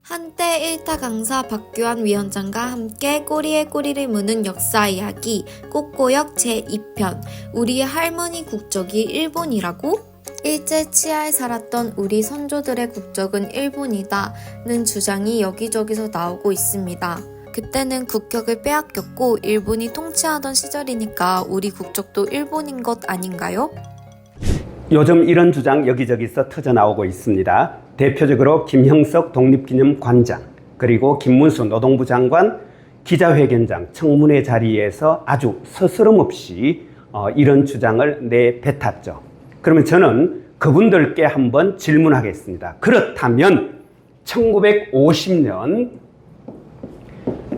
한때 일타 강사 박규환 위원장과 함께 꼬리에 꼬리를 무는 역사 이야기 꽃고역 제2편 우리의 할머니 국적이 일본이라고? 일제 치하에 살았던 우리 선조들의 국적은 일본이다는 주장이 여기저기서 나오고 있습니다. 그때는 국격을 빼앗겼고 일본이 통치하던 시절이니까 우리 국적도 일본인 것 아닌가요? 요즘 이런 주장 여기저기서 터져나오고 있습니다. 대표적으로 김형석 독립기념관장, 그리고 김문수 노동부 장관 기자회견장 청문회 자리에서 아주 서스럼없이 이런 주장을 내뱉었죠. 그러면 저는 그분들께 한번 질문하겠습니다. 그렇다면 1950년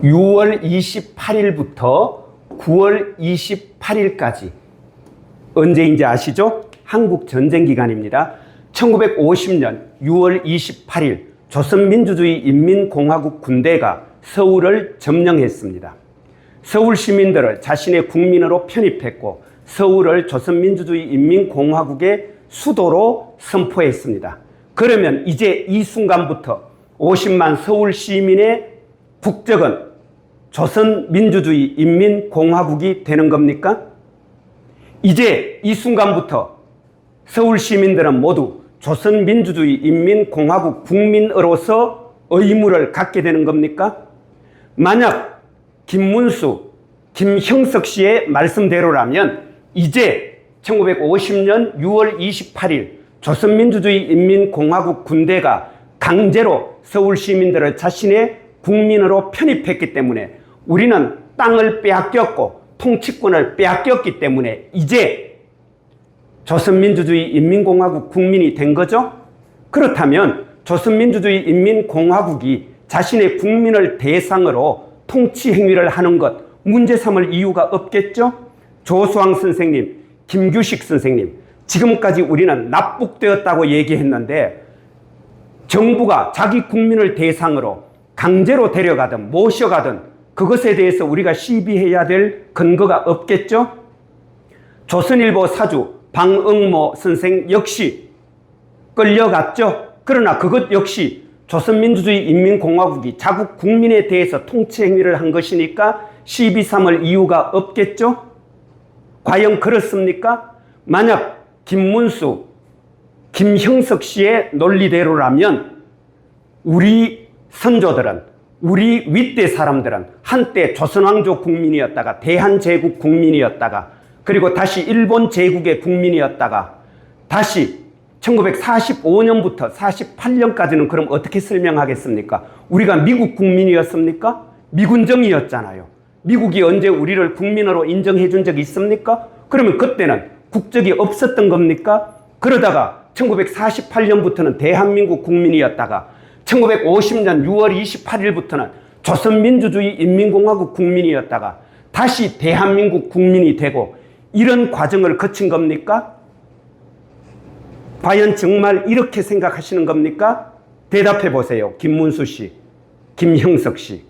6월 28일부터 9월 28일까지 언제인지 아시죠? 한국 전쟁 기간입니다. 1950년 6월 28일 조선민주주의인민공화국 군대가 서울을 점령했습니다. 서울 시민들을 자신의 국민으로 편입했고 서울을 조선민주주의인민공화국의 수도로 선포했습니다. 그러면 이제 이 순간부터 50만 서울 시민의 국적은 조선민주주의인민공화국이 되는 겁니까? 이제 이 순간부터 서울 시민들은 모두 조선민주주의인민공화국 국민으로서 의무를 갖게 되는 겁니까? 만약 김문수, 김형석 씨의 말씀대로라면 이제 1950년 6월 28일 조선민주주의인민공화국 군대가 강제로 서울 시민들을 자신의 국민으로 편입했기 때문에 우리는 땅을 빼앗겼고 통치권을 빼앗겼기 때문에 이제 조선민주주의인민공화국 국민이 된 거죠? 그렇다면 조선민주주의인민공화국이 자신의 국민을 대상으로 통치 행위를 하는 것 문제 삼을 이유가 없겠죠? 조수왕 선생님, 김규식 선생님, 지금까지 우리는 납북되었다고 얘기했는데 정부가 자기 국민을 대상으로 강제로 데려가든 모셔가든 그것에 대해서 우리가 시비해야 될 근거가 없겠죠? 조선일보 사주 방응모 선생 역시 끌려갔죠. 그러나 그것 역시 조선민주주의인민공화국이 자국 국민에 대해서 통치 행위를 한 것이니까 시비 삼을 이유가 없겠죠. 과연 그렇습니까? 만약 김문수, 김형석 씨의 논리대로라면 우리 선조들은, 우리 윗대 사람들은 한때 조선왕조 국민이었다가 대한제국 국민이었다가 그리고 다시 일본 제국의 국민이었다가 다시 1945년부터 48년까지는 그럼 어떻게 설명하겠습니까? 우리가 미국 국민이었습니까? 미군정이었잖아요. 미국이 언제 우리를 국민으로 인정해 준 적이 있습니까? 그러면 그때는 국적이 없었던 겁니까? 그러다가 1948년부터는 대한민국 국민이었다가 1950년 6월 28일부터는 조선민주주의인민공화국 국민이었다가 다시 대한민국 국민이 되고 이런 과정을 거친 겁니까? 과연 정말 이렇게 생각하시는 겁니까? 대답해 보세요. 김문수 씨, 김형석 씨.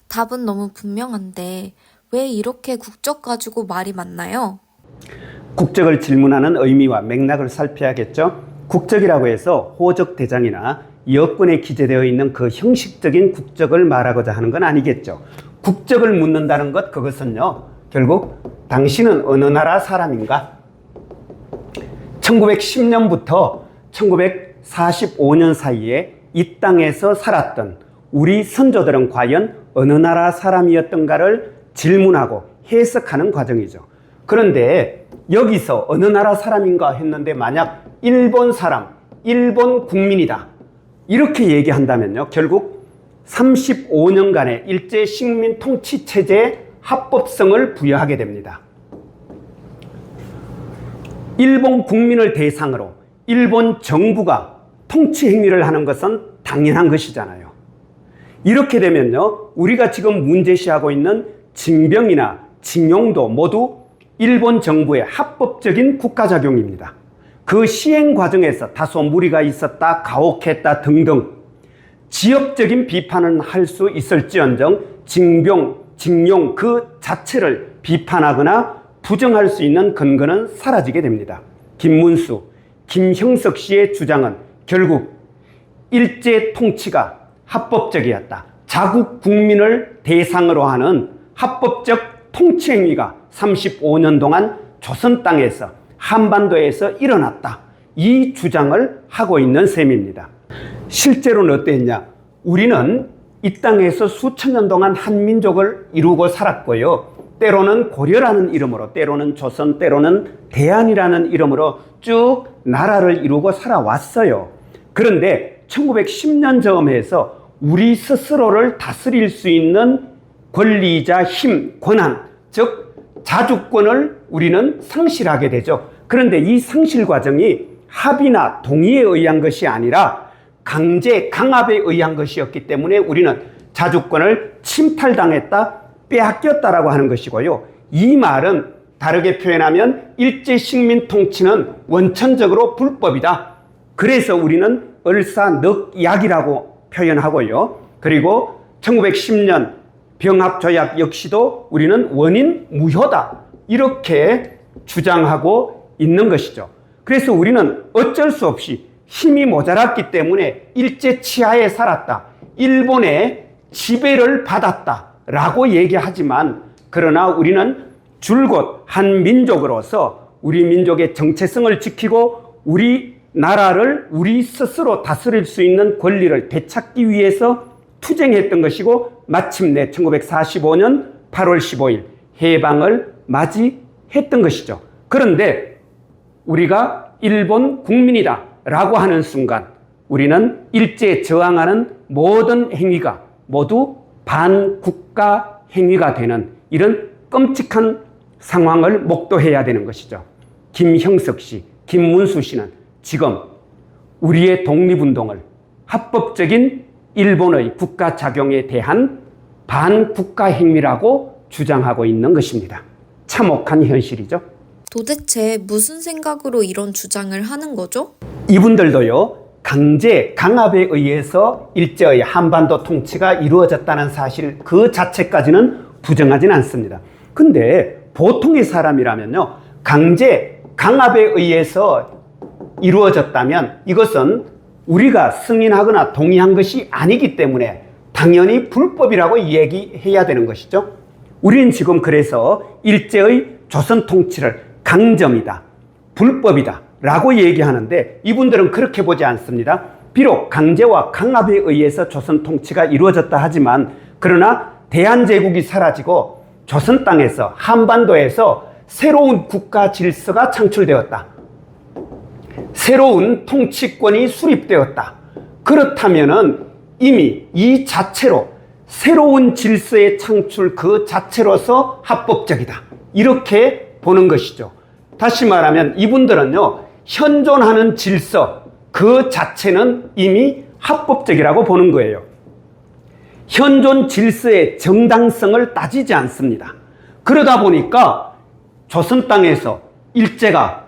답은 너무 분명한데 왜 이렇게 국적 가지고 말이 많나요? 국적을 질문하는 의미와 맥락을 살펴야겠죠. 국적이라고 해서 호적 대장이나 여권에 기재되어 있는 그 형식적인 국적을 말하고자 하는 건 아니겠죠. 국적을 묻는다는 것, 그것은요, 결국 당신은 어느 나라 사람인가? 1910년부터 1945년 사이에 이 땅에서 살았던 우리 선조들은 과연 어느 나라 사람이었던가를 질문하고 해석하는 과정이죠. 그런데 여기서 어느 나라 사람인가 했는데 만약 일본 사람, 일본 국민이다 이렇게 얘기한다면요, 결국 35년간의 일제 식민 통치 체제의 합법성을 부여하게 됩니다. 일본 국민을 대상으로 일본 정부가 통치 행위를 하는 것은 당연한 것이잖아요. 이렇게 되면요, 우리가 지금 문제시하고 있는 징병이나 징용도 모두 일본 정부의 합법적인 국가작용입니다. 그 시행 과정에서 다소 무리가 있었다, 가혹했다 등등 지역적인 비판은 할 수 있을지언정 징병, 징용 그 자체를 비판하거나 부정할 수 있는 근거는 사라지게 됩니다. 김문수, 김형석 씨의 주장은 결국 일제 통치가 합법적이었다. 자국 국민을 대상으로 하는 합법적 통치 행위가 35년 동안 조선 땅에서 한반도에서 일어났다. 이 주장을 하고 있는 셈입니다. 실제로는 어땠냐? 우리는 이 땅에서 수천 년 동안 한민족을 이루고 살았고요. 때로는 고려라는 이름으로, 때로는 조선, 때로는 대한이라는 이름으로 쭉 나라를 이루고 살아왔어요. 그런데 1910년 즈음에서 우리 스스로를 다스릴 수 있는 권리이자 힘, 권한, 즉 자주권을 우리는 상실하게 되죠. 그런데 이 상실 과정이 합의나 동의에 의한 것이 아니라 강제, 강압에 의한 것이었기 때문에 우리는 자주권을 침탈당했다, 빼앗겼다라고 하는 것이고요. 이 말은 다르게 표현하면 일제 식민 통치는 원천적으로 불법이다. 그래서 우리는 을사늑약이라고 표현하고요. 그리고 1910년 병합조약 역시도 우리는 원인 무효다. 이렇게 주장하고 있는 것이죠. 그래서 우리는 어쩔 수 없이 힘이 모자랐기 때문에 일제 치하에 살았다. 일본의 지배를 받았다. 라고 얘기하지만 그러나 우리는 줄곧 한 민족으로서 우리 민족의 정체성을 지키고 우리 나라를 우리 스스로 다스릴 수 있는 권리를 되찾기 위해서 투쟁했던 것이고 마침내 1945년 8월 15일 해방을 맞이했던 것이죠. 그런데 우리가 일본 국민이다 라고 하는 순간 우리는 일제에 저항하는 모든 행위가 모두 반국가 행위가 되는 이런 끔찍한 상황을 목도해야 되는 것이죠. 김형석 씨, 김문수 씨는 지금 우리의 독립운동을 합법적인 일본의 국가 작용에 대한 반국가 행위라고 주장하고 있는 것입니다. 참혹한 현실이죠. 도대체 무슨 생각으로 이런 주장을 하는 거죠? 이분들도요, 강제, 강압에 의해서 일제의 한반도 통치가 이루어졌다는 사실 그 자체까지는 부정하진 않습니다. 근데 보통의 사람이라면요, 강제, 강압에 의해서 이루어졌다면 이것은 우리가 승인하거나 동의한 것이 아니기 때문에 당연히 불법이라고 얘기해야 되는 것이죠. 우리는 지금 그래서 일제의 조선 통치를 강점이다, 불법이다 라고 얘기하는데 이분들은 그렇게 보지 않습니다. 비록 강제와 강압에 의해서 조선 통치가 이루어졌다 하지만 그러나 대한제국이 사라지고 조선 땅에서 한반도에서 새로운 국가 질서가 창출되었다. 새로운 통치권이 수립되었다. 그렇다면은 이미 이 자체로 새로운 질서의 창출 그 자체로서 합법적이다. 이렇게 보는 것이죠. 다시 말하면 이분들은요, 현존하는 질서 그 자체는 이미 합법적이라고 보는 거예요. 현존 질서의 정당성을 따지지 않습니다. 그러다 보니까 조선 땅에서 일제가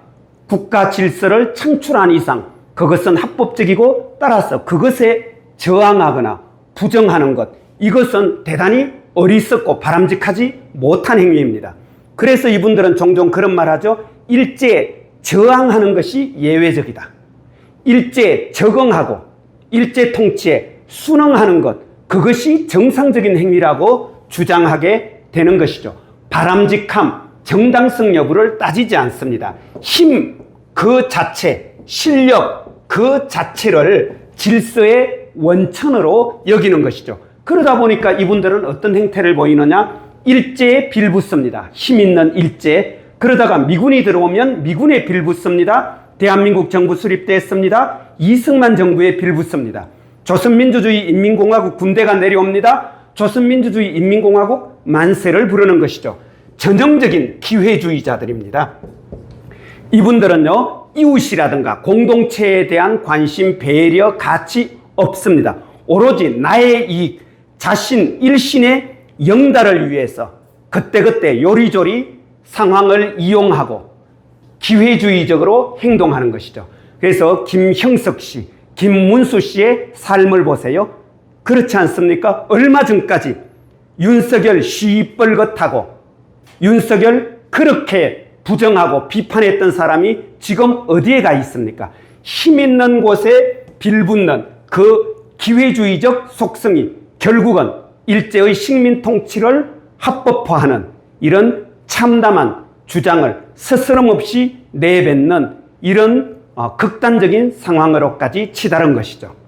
국가 질서를 창출한 이상 그것은 합법적이고 따라서 그것에 저항하거나 부정하는 것, 이것은 대단히 어리석고 바람직하지 못한 행위입니다. 그래서 이분들은 종종 그런 말 하죠. 일제에 저항하는 것이 예외적이다. 일제에 적응하고 일제 통치에 순응하는 것, 그것이 정상적인 행위라고 주장하게 되는 것이죠. 바람직함, 정당성 여부를 따지지 않습니다. 힘 그 자체, 실력 그 자체를 질서의 원천으로 여기는 것이죠. 그러다 보니까 이분들은 어떤 행태를 보이느냐? 일제에 빌붙습니다. 힘 있는 일제. 그러다가 미군이 들어오면 미군에 빌붙습니다. 대한민국 정부 수립됐습니다. 이승만 정부에 빌붙습니다. 조선민주주의 인민공화국 군대가 내려옵니다. 조선민주주의 인민공화국 만세를 부르는 것이죠. 전형적인 기회주의자들입니다. 이분들은요, 이웃이라든가 공동체에 대한 관심, 배려, 가치 없습니다. 오로지 나의 이익, 자신 일신의 영달을 위해서 그때그때 요리조리 상황을 이용하고 기회주의적으로 행동하는 것이죠. 그래서 김형석 씨, 김문수 씨의 삶을 보세요. 그렇지 않습니까? 얼마 전까지 윤석열 시뻘겋하고 윤석열 그렇게 부정하고 비판했던 사람이 지금 어디에 가 있습니까? 힘 있는 곳에 빌붙는 그 기회주의적 속성이 결국은 일제의 식민 통치를 합법화하는 이런 참담한 주장을 스스럼 없이 내뱉는 이런 극단적인 상황으로까지 치달은 것이죠.